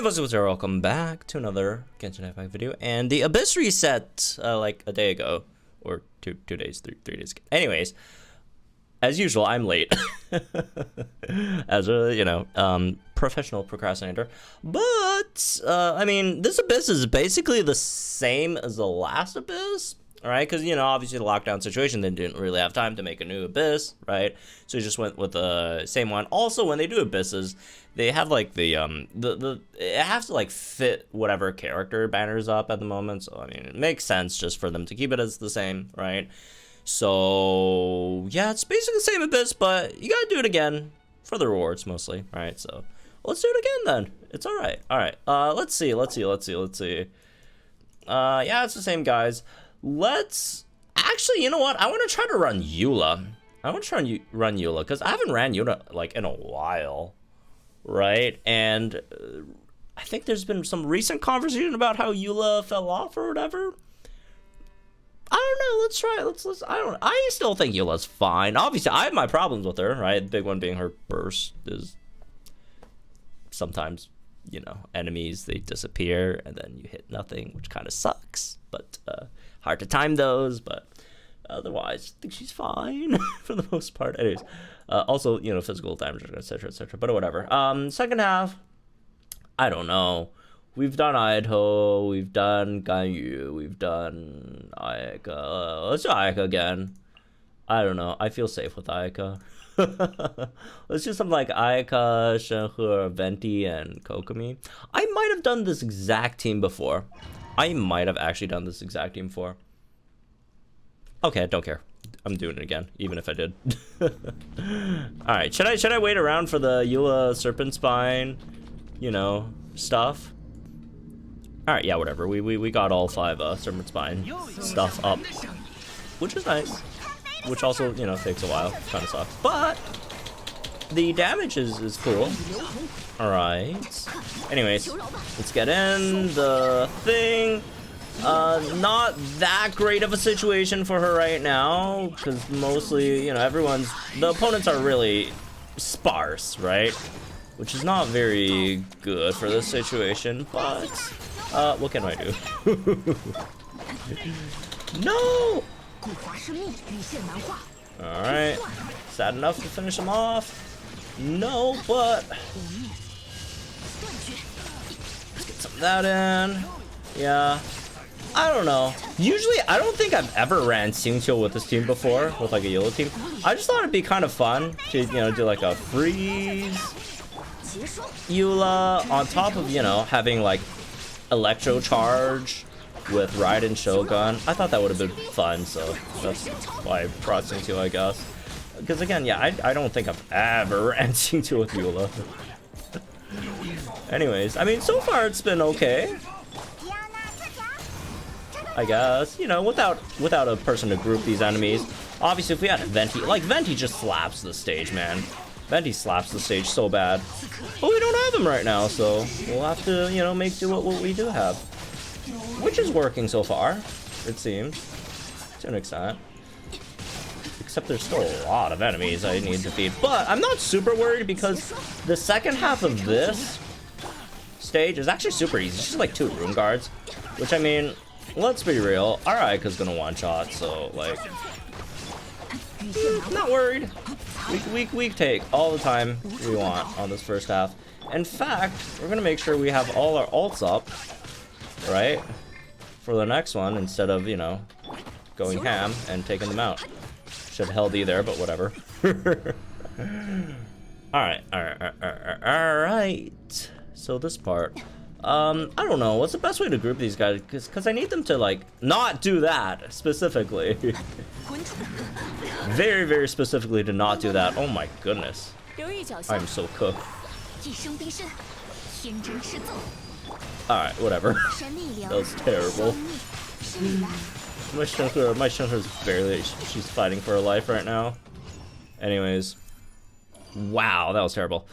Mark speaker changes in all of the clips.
Speaker 1: Hey, what's up? Welcome back to another Genshin Impact video. And the Abyss reset like a day ago, or two days, three days ago. Anyways, as usual, I'm late, as a professional procrastinator. But I mean, this Abyss is basically the same as the last Abyss. All right, because obviously the lockdown situation, they didn't really have time to make a new Abyss, right? So you just went with the same one. Also, when they do Abysses, they have like the it has to like fit whatever character banners up at the moment. So I mean, it makes sense just for them to keep it as the same, right? So yeah, it's basically the same Abyss, but you gotta do it again for the rewards mostly, right? So let's do it again then. It's all right. All right. Let's see. Yeah, it's the same guys. Let's actually, you know what? I want to try to run Eula. I want to try and run Eula because I haven't ran Eula like in a while, right? And I think there's been some recent conversation about how Eula fell off or whatever. I don't know. Let's try it. Let's. I still think Eula's fine. Obviously, I have my problems with her, right? The big one being her burst is sometimes, enemies, they disappear and then you hit nothing, which kind of sucks. But hard to time those, but otherwise, I think she's fine for the most part. Anyways, also, physical damage, etc., but whatever. Second half, I don't know. We've done Idaho, we've done Ganyu, we've done Ayaka. Let's do Ayaka again. I don't know. I feel safe with Ayaka. Let's do something like Ayaka, Shenhe, Venti, and Kokomi. I might have done this exact team before. I might have actually done this exact team before. Okay, I don't care. I'm doing it again, even if I did. Alright, should I wait around for the Eula Serpent Spine, stuff? Alright, yeah, whatever. We got all 5 Serpent Spine stuff up, which is nice. Which also, takes a while. Kind of sucks. But the damage is cool. Alright. Anyways, let's get in the thing. Not that great of a situation for her right now, because mostly, the opponents are really sparse, right? Which is not very good for this situation, but what can I do? No! Alright. Sad enough to finish him off? No, but let's get some of that in. Yeah. I don't know. Usually, I don't think I've ever ran Xingqiu with this team before, with like a Eula team. I just thought it'd be kind of fun to, do like a freeze Eula on top of, having like Electro Charge with Raiden Shogun. I thought that would have been fun, so that's why I brought Xingqiu, I guess. Because again, yeah, I don't think I've ever ran Xingqiu with Eula. Anyways, I mean, so far it's been okay, I guess. Without a person to group these enemies. Obviously, if we had a Venti, like Venti just slaps the stage, man. Venti slaps the stage so bad. But we don't have him right now, so we'll have to, make do what we do have. Which is working so far, it seems, to an extent. Except there's still a lot of enemies I need to defeat. But I'm not super worried because the second half of this stage is actually super easy. It's just like 2 Rune Guards. Which, I mean, let's be real. Ayaka's gonna one-shot, so, like, not worried. We take all the time we want on this first half. In fact, we're gonna make sure we have all our ults up, right, for the next one, instead of, going ham and taking them out. Should have held E there, but whatever. Alright. So this part. I don't know. What's the best way to group these guys? Because I need them to, like, not do that, specifically. Very, very specifically to not do that. Oh my goodness. I'm so cooked. Alright, whatever. That was terrible. My Shenhe's barely, she's fighting for her life right now. Anyways. Wow, that was terrible.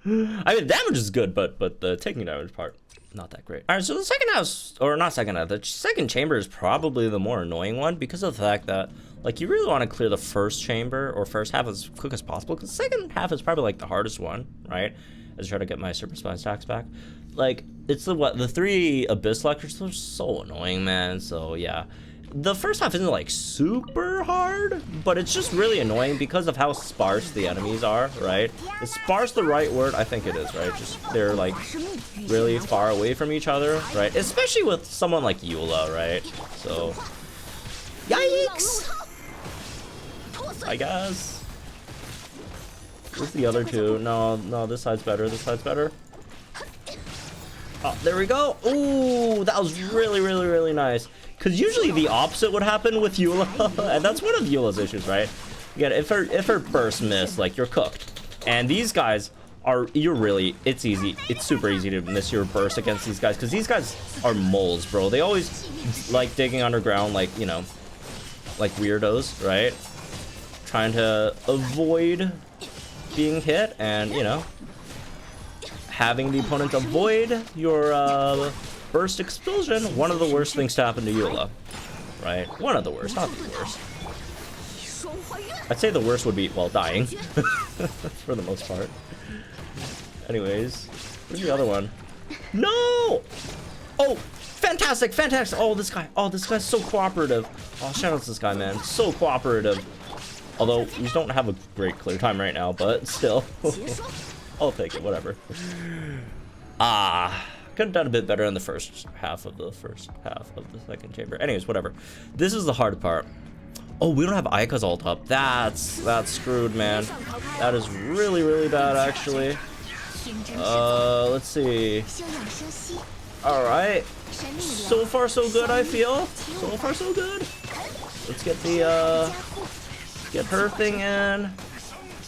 Speaker 1: I mean, damage is good, but the taking damage part, not that great. Alright, so the second house, or not second half, the second chamber is probably the more annoying one because of the fact that, like, you really want to clear the first chamber or first half as quick as possible because the second half is probably, like, the hardest one, right? as I try to get my Super Spy stacks back. Like, it's the 3 Abyss Lectures are so annoying, man. So yeah, the first half isn't like super hard, but it's just really annoying because of how sparse the enemies are, right? Is sparse the right word? I think it is, right? Just they're like really far away from each other, right? Especially with someone like Eula, right? So yikes, I guess. Where's the other two? No, this side's better. This side's better. Oh, there we go. Ooh, that was really nice. Because usually the opposite would happen with Eula, and that's one of Eula's issues, right? Again, if her burst miss, like, you're cooked. And these guys are, it's easy. It's super easy to miss your burst against these guys, because these guys are moles, bro. They always like digging underground, like, you know, like weirdos, right? Trying to avoid being hit, and, you know, having the opponent avoid your burst explosion, one of the worst things to happen to Eula, right? One of the worst, not the worst. I'd say the worst would be, well, dying, for the most part. Anyways, where's the other one? No! Oh, fantastic! Oh, this guy's so cooperative. Oh, shout out to this guy, man. So cooperative. Although, we don't have a great clear time right now, but still. I'll take it, whatever. Could have done a bit better in the first half of the second chamber. Anyways, whatever. This is the hard part. Oh, we don't have Ayaka's ult up. That's screwed, man. That is really bad, actually. Let's see. All right. So far, so good, I feel. So far, so good. Let's get the get her thing in.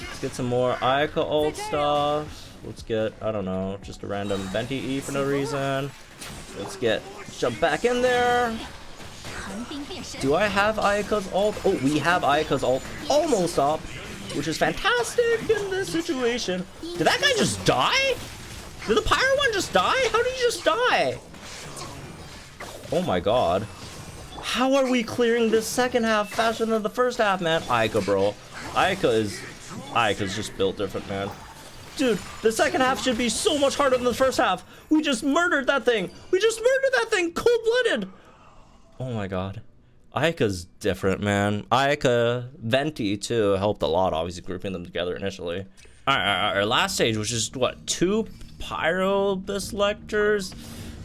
Speaker 1: Let's get some more Ayaka ult stuff. Let's get, I don't know, just a random Venti E for no reason. Let's jump back in there. Do I have Ayaka's ult? Oh, we have Ayaka's ult almost up, which is fantastic in this situation. Did that guy just die? Did the Pyro one just die? How did he just die? Oh my god. How are we clearing this second half faster than the first half, man? Ayaka, bro. Ayaka's just built different, man. Dude, the second half should be so much harder than the first half. We just murdered that thing. Cold-blooded. Oh my god. Ayaka's different, man. Ayaka, Venti, too, helped a lot, obviously, grouping them together initially. Alright, our last stage, which is, what, 2 Pyro Abyss Lectors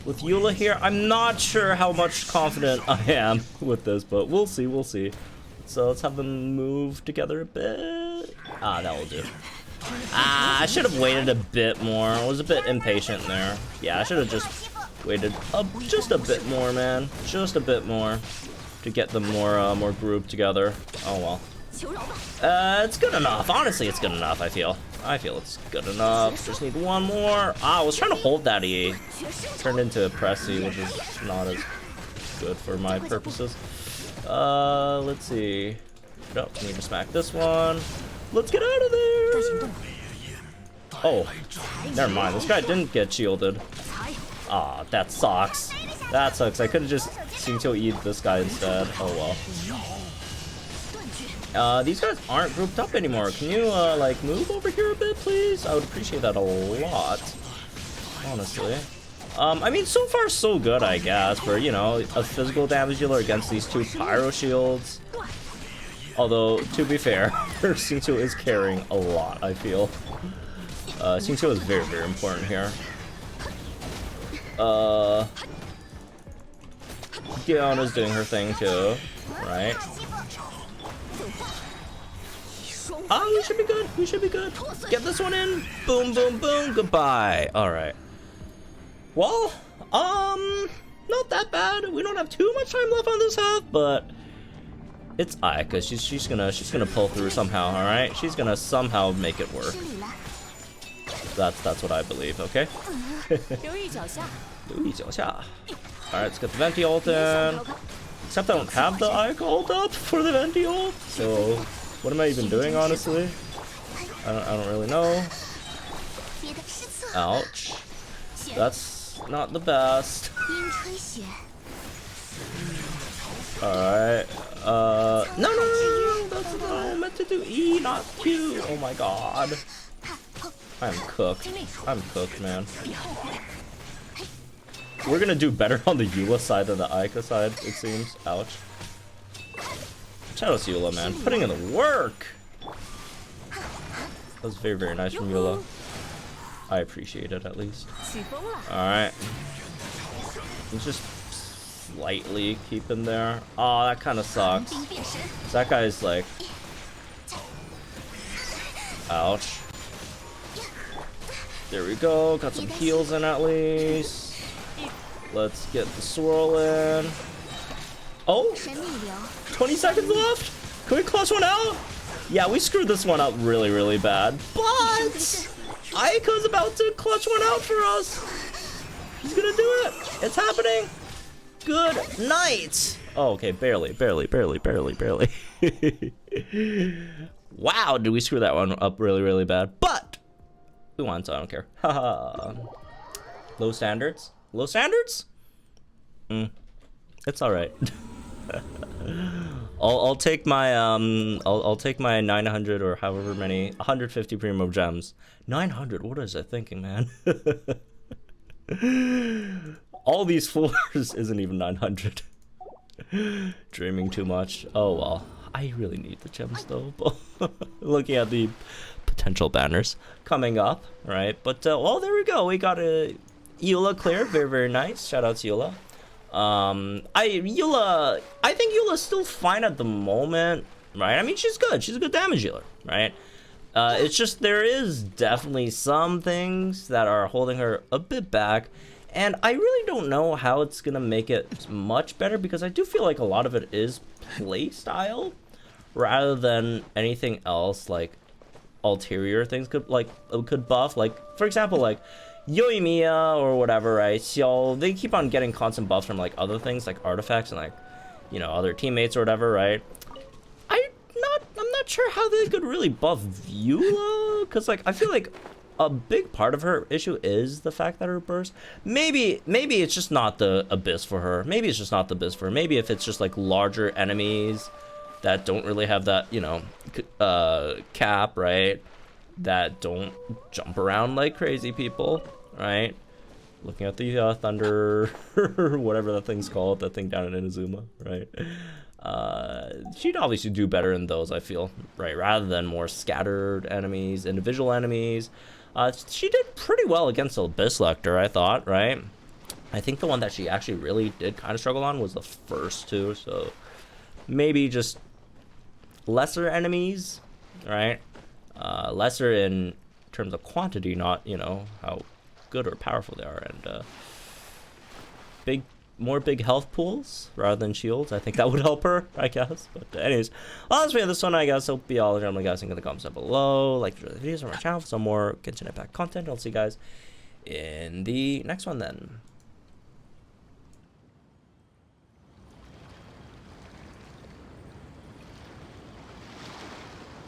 Speaker 1: with Eula here? I'm not sure how much confident I am with this, but we'll see. So let's have them move together a bit. That will do. I should have waited a bit more. I was a bit impatient there. Yeah, I should have just waited just a bit more, man. Just a bit more to get them more grouped together. Oh well. It's good enough. Honestly, it's good enough, I feel. It's good enough. Just need one more. I was trying to hold that E. Turned into a press E, which is not as good for my purposes. Let's see. Nope, need to smack this one. Let's get out of there! Oh, never mind. This guy didn't get shielded. That sucks. That sucks. I could have just seen to eat this guy instead. Oh well. These guys aren't grouped up anymore. Can you, like, move over here a bit, please? I would appreciate that a lot. Honestly. I mean, so far so good, I guess, for, you know, a physical damage dealer against these 2 Pyro shields. Although, to be fair, Xingqiu is carrying a lot, I feel. Xingqiu is very important here. Gion is doing her thing too, right? We should be good. Get this one in. Boom, goodbye. Alright. Well, not that bad. We don't have too much time left on this half, but it's Ayaka. She's gonna pull through somehow, alright? She's gonna somehow make it work. That's what I believe, okay? Alright, let's get the Venti ult in. Except I don't have the Ayaka ult up for the Venti ult, so what am I even doing, honestly? I don't really know. Ouch. That's not the best. Alright. No. That's what I meant to do. E, not Q. Oh my god. I'm cooked. I'm cooked, man. We're gonna do better on the Eula side than the Aika side, it seems. Ouch. Shout out to Eula, man. Putting in the work! That was very, very nice from Eula. I appreciate it, at least. Alright. Let's just slightly keep him there. Oh, that kind of sucks. That guy's like... Ouch. There we go. Got some heals in at least. Let's get the swirl in. Oh! 20 seconds left? Can we clutch one out? Yeah, we screwed this one up really, really bad. But Aika's about to clutch one out for us. She's gonna do it. It's happening. Good night. Oh, okay, barely. Wow, did we screw that one up really, really bad? But we won, so I don't care. Haha. Low standards? Low standards? It's all right. I'll take my I'll take my 900 or however many 150 primo gems. 900. What is I thinking, man? All these floors isn't even 900. Dreaming too much. Oh well. I really need the gems though. Looking at the potential banners coming up, right? But well, there we go. We got a Eula clear. Very, very nice. Shout out to Eula. I think Eula's still fine at the moment, right? I mean, she's good. She's a good damage dealer, right? It's just there is definitely some things that are holding her a bit back, and I really don't know how it's gonna make it much better because I do feel like a lot of it is play style rather than anything else like ulterior things could buff. Like for example, like Yoimiya or whatever, right? So they keep on getting constant buffs from like other things like artifacts and like, you know, other teammates or whatever, right? I'm not sure how they could really buff Eula, because like I feel like a big part of her issue is the fact that her burst. Maybe it's just not the abyss for her. Maybe it's just not the abyss for her. Maybe if it's just like larger enemies that don't really have that, you know, cap, right? That don't jump around like crazy people, right? Looking at the thunder, whatever that thing's called, that thing down in Inazuma, right? She'd obviously do better in those, I feel, right? Rather than more scattered enemies, individual enemies. She did pretty well against Abyss Lecter, I thought, right? I think the one that she actually really did kind of struggle on was the first two, so maybe just lesser enemies, right? Lesser in terms of quantity, not, you know, how good or powerful they are, and more big health pools rather than shields. I think that would help her, I guess. But anyways, well, that's for this one, I guess. Hope you all enjoyed, guys. In the comments down below. Like the videos on our channel for some more Genshin Impact content. I'll see you guys in the next one then.